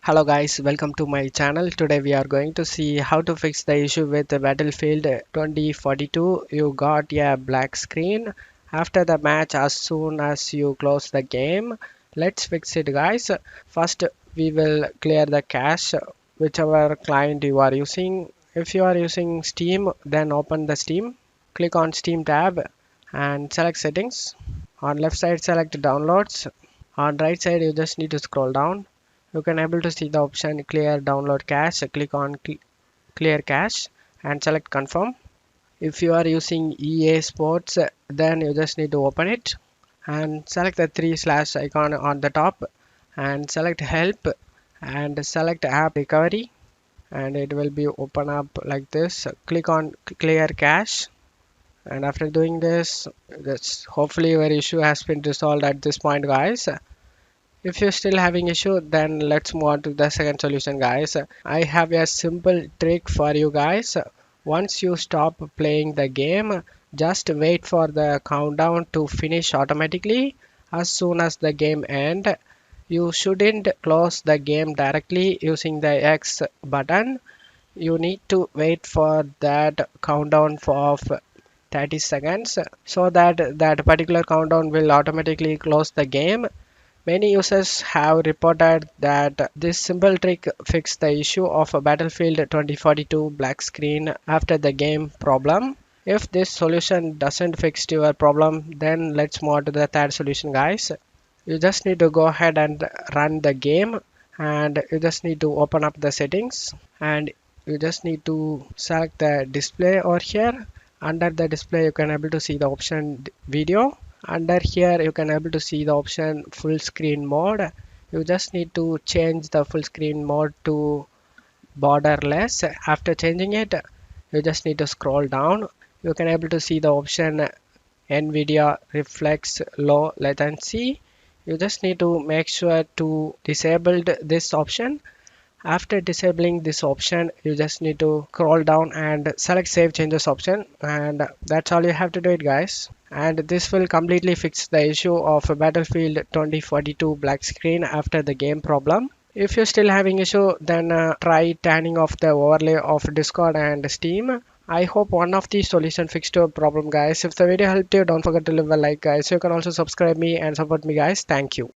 Hello guys, welcome to my channel. Today we are going to see how to fix the issue with the Battlefield 2042. You got a black screen after the match as soon as you close the game. Let's fix it guys. First we will clear the cache whichever client you are using. If you are using Steam, then open the Steam. Click on Steam tab and select settings. On left side select downloads. On right side you just need to scroll down. You can able to see the option clear download cache. Click on clear cache and select confirm. If you are using EA Sports, then you just need to open it and select the three slash icon on the top and select help and select app recovery, and it will be open up like this. Click on clear cache, and after doing this, that's hopefully your issue has been resolved at this point guys. If you're still having issue, then let's move on to the second solution guys. I have a simple trick for you guys. Once you stop playing the game, just wait for the countdown to finish automatically. As soon as the game end, you shouldn't close the game directly using the X button. You need to wait for that countdown of 30 seconds so that that particular countdown will automatically close the game. Many users have reported that this simple trick fixed the issue of a Battlefield 2042 black screen after the game problem. If this solution doesn't fix your problem, then let's move on to the third solution guys. You just need to go ahead and run the game, and you just need to open up the settings, and you just need to select the display over here. Under the display you can able to see the option video. Under here you can able to see the option full screen mode. You just need to change the full screen mode to borderless. After changing it, you just need to scroll down. You can able to see the option NVIDIA reflex low latency. You just need to make sure to disable this option. After disabling this option, you just need to scroll down and select save changes option, and that's all you have to do it guys. And this will completely fix the issue of a Battlefield 2042 black screen after the game problem. If you're still having issue, then try turning off the overlay of Discord and Steam. I hope one of these solutions fixed your problem guys. If the video helped you, don't forget to leave a like guys. You can also subscribe me and support me guys. Thank you.